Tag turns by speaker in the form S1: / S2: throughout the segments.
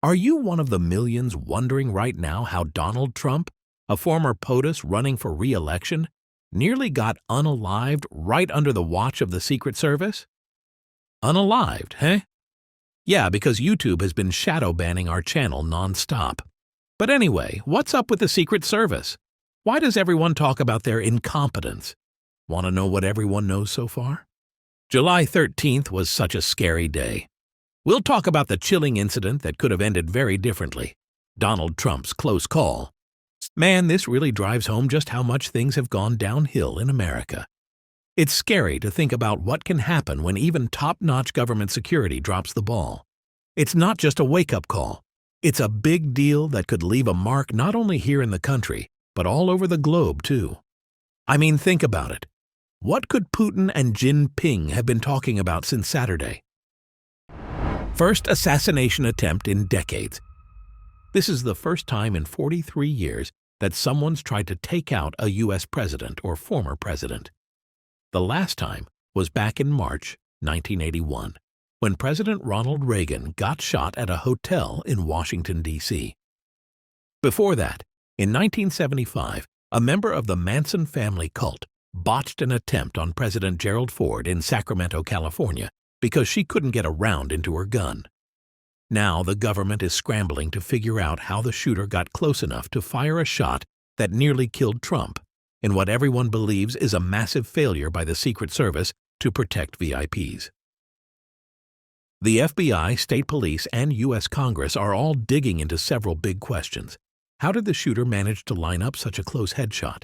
S1: Are you one of the millions wondering right now how Donald Trump, a former POTUS running for re-election, nearly got unalived right under the watch of the Secret Service? Unalived, huh? Yeah, because YouTube has been shadow banning our channel non-stop. But anyway, what's up with the Secret Service? Why does everyone talk about their incompetence? Want to know what everyone knows so far? July 13th was such a scary day. We'll talk about the chilling incident that could have ended very differently. Donald Trump's close call. Man, this really drives home just how much things have gone downhill in America. It's scary to think about what can happen when even top-notch government security drops the ball. It's not just a wake-up call. It's a big deal that could leave a mark not only here in the country, but all over the globe, too. I mean, think about it. What could Putin and Xi Jinping have been talking about since Saturday? First assassination attempt in decades. This is the first time in 43 years that someone's tried to take out a U.S. president or former president. The last time was back in March 1981, when President Ronald Reagan got shot at a hotel in Washington, D.C. Before that, in 1975, a member of the Manson family cult botched an attempt on President Gerald Ford in Sacramento, California, because she couldn't get a round into her gun. Now the government is scrambling to figure out how the shooter got close enough to fire a shot that nearly killed Trump, in what everyone believes is a massive failure by the Secret Service to protect VIPs. The FBI, state police, and U.S. Congress are all digging into several big questions. How did the shooter manage to line up such a close headshot?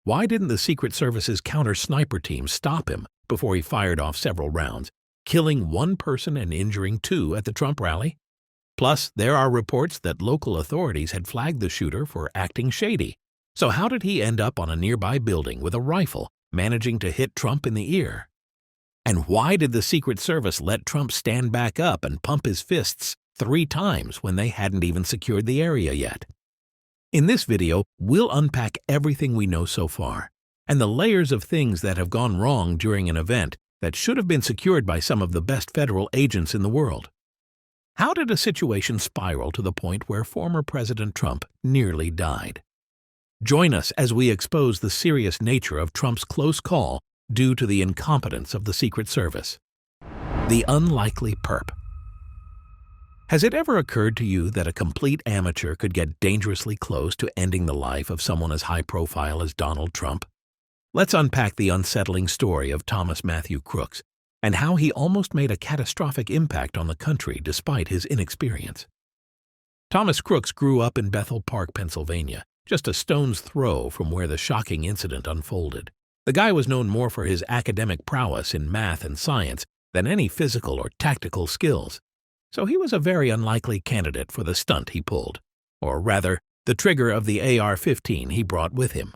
S1: Why didn't the Secret Service's counter-sniper team stop him before he fired off several rounds, killing one person and injuring two at the Trump rally? Plus, there are reports that local authorities had flagged the shooter for acting shady. So how did he end up on a nearby building with a rifle, managing to hit Trump in the ear? And why did the Secret Service let Trump stand back up and pump his fists 3 times when they hadn't even secured the area yet? In this video, we'll unpack everything we know so far, and the layers of things that have gone wrong during an event that should have been secured by some of the best federal agents in the world. How did a situation spiral to the point where former President Trump nearly died? Join us as we expose the serious nature of Trump's close call due to the incompetence of the Secret Service. The unlikely perp. Has it ever occurred to you that a complete amateur could get dangerously close to ending the life of someone as high profile as Donald Trump? Let's unpack the unsettling story of Thomas Matthew Crooks and how he almost made a catastrophic impact on the country despite his inexperience. Thomas Crooks grew up in Bethel Park, Pennsylvania, just a stone's throw from where the shocking incident unfolded. The guy was known more for his academic prowess in math and science than any physical or tactical skills. So he was a very unlikely candidate for the stunt he pulled, or rather, the trigger of the AR-15 he brought with him.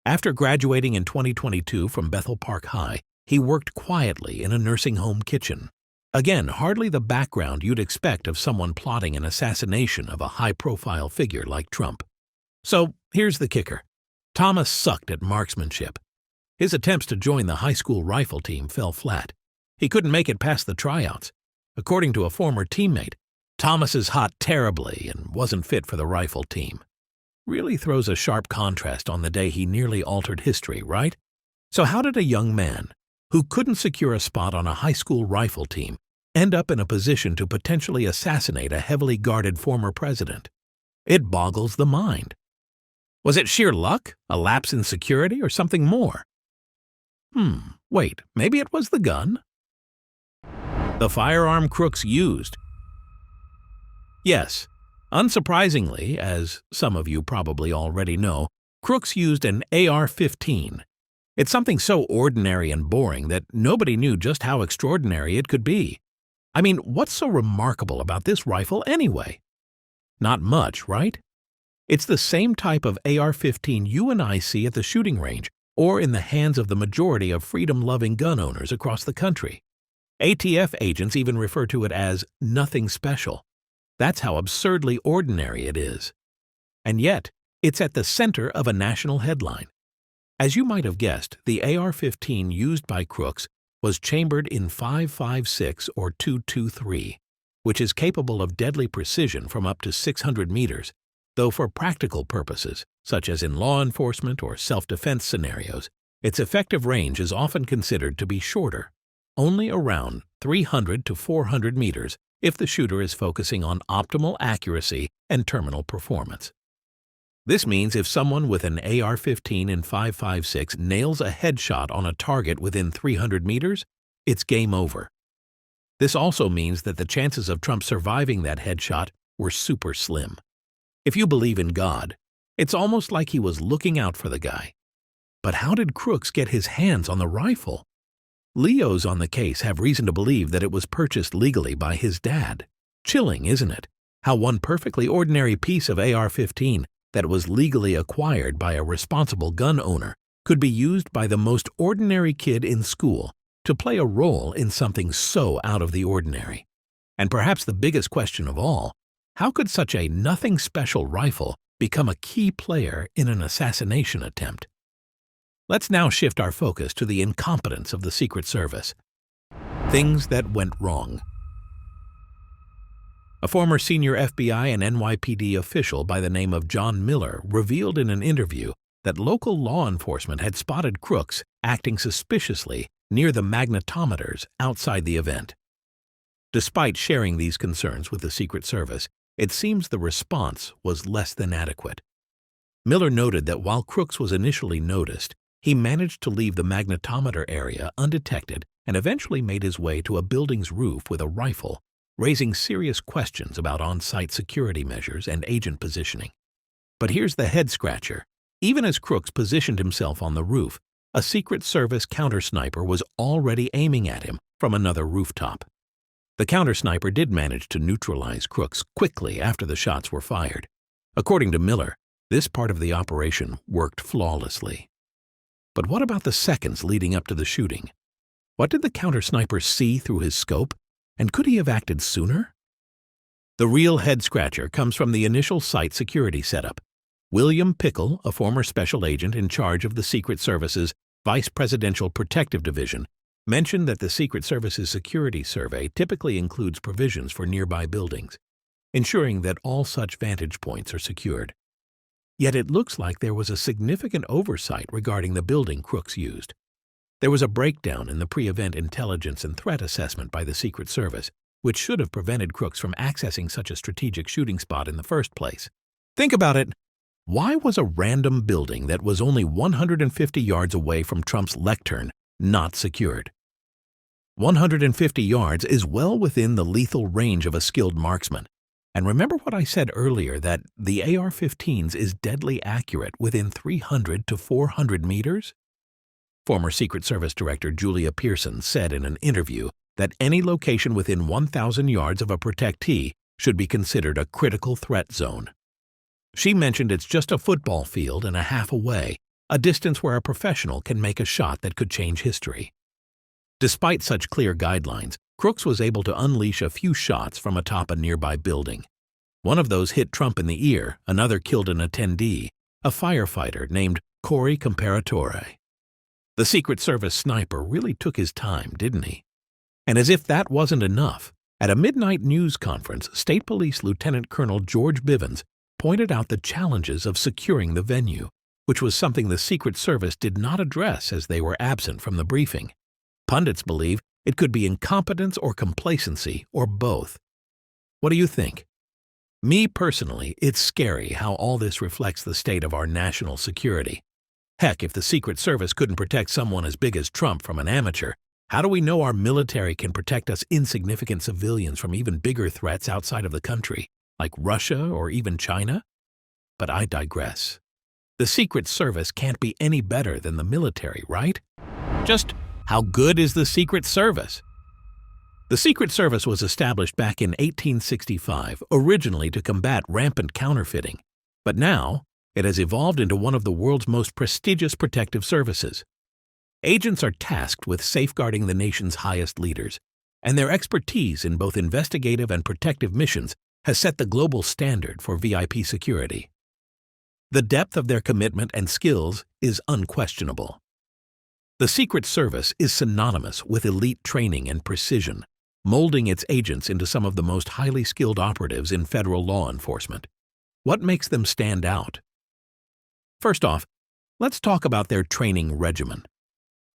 S1: After graduating in 2022 from Bethel Park High, he worked quietly in a nursing home kitchen. Again, hardly the background you'd expect of someone plotting an assassination of a high-profile figure like Trump. So here's the kicker. Thomas sucked at marksmanship. His attempts to join the high school rifle team fell flat. He couldn't make it past the tryouts. According to a former teammate, Thomas is hot terribly and wasn't fit for the rifle team. Really throws a sharp contrast on the day he nearly altered history, right? So how did a young man, who couldn't secure a spot on a high school rifle team, end up in a position to potentially assassinate a heavily guarded former president? It boggles the mind. Was it sheer luck, a lapse in security, or something more? Wait, maybe it was the gun? The firearm Crooks used. Yes, unsurprisingly, as some of you probably already know, Crooks used an AR-15. It's something so ordinary and boring that nobody knew just how extraordinary it could be. I mean, what's so remarkable about this rifle anyway? Not much, right? It's the same type of AR-15 you and I see at the shooting range or in the hands of the majority of freedom-loving gun owners across the country. ATF agents even refer to it as nothing special. That's how absurdly ordinary it is. And yet, it's at the center of a national headline. As you might have guessed, the AR-15 used by Crooks was chambered in .556 or .223. which is capable of deadly precision from up to 600 meters, though for practical purposes, such as in law enforcement or self-defense scenarios, its effective range is often considered to be shorter, only around 300 to 400 meters if the shooter is focusing on optimal accuracy and terminal performance. This means if someone with an AR-15 in 5.56 nails a headshot on a target within 300 meters, it's game over. This also means that the chances of Trump surviving that headshot were super slim. If you believe in God, it's almost like he was looking out for the guy. But how did Crooks get his hands on the rifle? Leos on the case have reason to believe that it was purchased legally by his dad. Chilling, isn't it? How one perfectly ordinary piece of AR-15 that was legally acquired by a responsible gun owner could be used by the most ordinary kid in school to play a role in something so out of the ordinary. And perhaps the biggest question of all, how could such a nothing special rifle become a key player in an assassination attempt? Let's now shift our focus to the incompetence of the Secret Service. Things that went wrong. A former senior FBI and NYPD official by the name of John Miller revealed in an interview that local law enforcement had spotted crooks acting suspiciously near the magnetometers outside the event. Despite sharing these concerns with the Secret Service, it seems the response was less than adequate. Miller noted that while Crooks was initially noticed, he managed to leave the magnetometer area undetected and eventually made his way to a building's roof with a rifle, raising serious questions about on-site security measures and agent positioning. But here's the head-scratcher. Even as Crooks positioned himself on the roof, a Secret Service counter-sniper was already aiming at him from another rooftop. The counter-sniper did manage to neutralize Crooks quickly after the shots were fired. According to Miller, this part of the operation worked flawlessly. But what about the seconds leading up to the shooting? What did the counter-sniper see through his scope? And could he have acted sooner? The real head-scratcher comes from the initial site security setup. William Pickle, a former special agent in charge of the Secret Service's Vice Presidential Protective Division, mentioned that the Secret Service's security survey typically includes provisions for nearby buildings, ensuring that all such vantage points are secured. Yet it looks like there was a significant oversight regarding the building Crooks used. There was a breakdown in the pre-event intelligence and threat assessment by the Secret Service, which should have prevented Crooks from accessing such a strategic shooting spot in the first place. Think about it. Why was a random building that was only 150 yards away from Trump's lectern not secured? 150 yards is well within the lethal range of a skilled marksman. And remember what I said earlier, that the AR-15s is deadly accurate within 300 to 400 meters? Former Secret Service Director Julia Pearson said in an interview that any location within 1,000 yards of a protectee should be considered a critical threat zone. She mentioned it's just a football field and a half away, a distance where a professional can make a shot that could change history. Despite such clear guidelines, Crooks was able to unleash a few shots from atop a nearby building. One of those hit Trump in the ear, another killed an attendee, a firefighter named Corey Comparatore. The Secret Service sniper really took his time, didn't he? And as if that wasn't enough, at a midnight news conference, State Police Lieutenant Colonel George Bivens pointed out the challenges of securing the venue, which was something the Secret Service did not address as they were absent from the briefing. Pundits believe it could be incompetence or complacency or both. What do you think? Me personally, it's scary how all this reflects the state of our national security. Heck, if the Secret Service couldn't protect someone as big as Trump from an amateur, how do we know our military can protect us insignificant civilians from even bigger threats outside of the country, like Russia or even China? But I digress. The Secret Service can't be any better than the military, right? Just how good is the Secret Service? The Secret Service was established back in 1865, originally to combat rampant counterfeiting, but now it has evolved into one of the world's most prestigious protective services. Agents are tasked with safeguarding the nation's highest leaders, and their expertise in both investigative and protective missions has set the global standard for VIP security. The depth of their commitment and skills is unquestionable. The Secret Service is synonymous with elite training and precision, molding its agents into some of the most highly skilled operatives in federal law enforcement. What makes them stand out? First off, let's talk about their training regimen.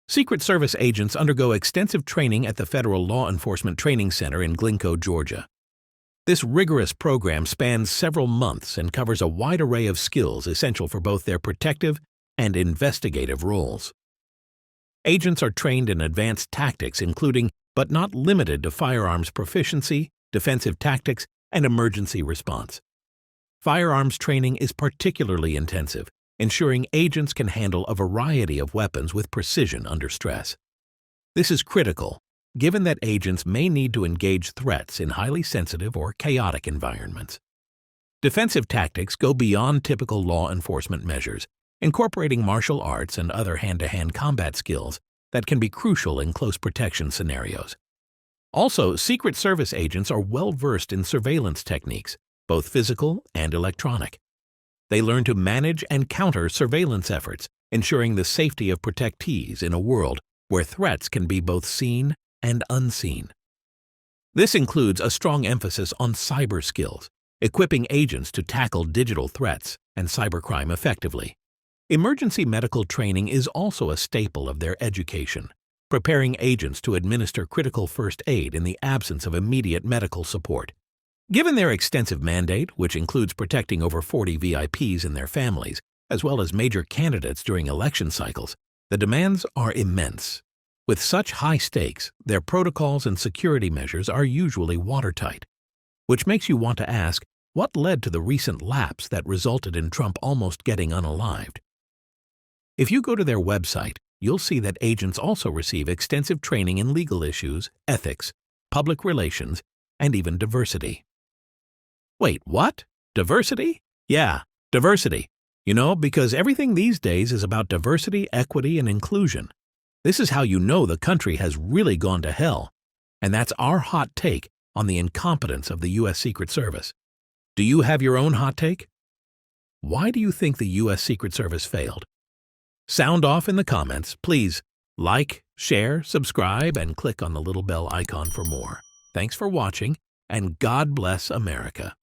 S1: Secret Service agents undergo extensive training at the Federal Law Enforcement Training Center in Glencoe, Georgia. This rigorous program spans several months and covers a wide array of skills essential for both their protective and investigative roles. Agents are trained in advanced tactics including, but not limited to, firearms proficiency, defensive tactics, and emergency response. Firearms training is particularly intensive, ensuring agents can handle a variety of weapons with precision under stress. This is critical, given that agents may need to engage threats in highly sensitive or chaotic environments. Defensive tactics go beyond typical law enforcement measures, incorporating martial arts and other hand-to-hand combat skills that can be crucial in close protection scenarios. Also, Secret Service agents are well-versed in surveillance techniques, both physical and electronic. They learn to manage and counter surveillance efforts, ensuring the safety of protectees in a world where threats can be both seen and unseen. This includes a strong emphasis on cyber skills, equipping agents to tackle digital threats and cybercrime effectively. Emergency medical training is also a staple of their education, preparing agents to administer critical first aid in the absence of immediate medical support. Given their extensive mandate, which includes protecting over 40 VIPs and their families, as well as major candidates during election cycles, the demands are immense. With such high stakes, their protocols and security measures are usually watertight, which makes you want to ask, what led to the recent lapse that resulted in Trump almost getting unalived? If you go to their website, you'll see that agents also receive extensive training in legal issues, ethics, public relations, and even diversity. Wait, what? Diversity? Yeah, diversity. Because everything these days is about diversity, equity, and inclusion. This is how you know the country has really gone to hell. And that's our hot take on the incompetence of the U.S. Secret Service. Do you have your own hot take? Why do you think the U.S. Secret Service failed? Sound off in the comments. Please like, share, subscribe, and click on the little bell icon for more. Thanks for watching, and God bless America.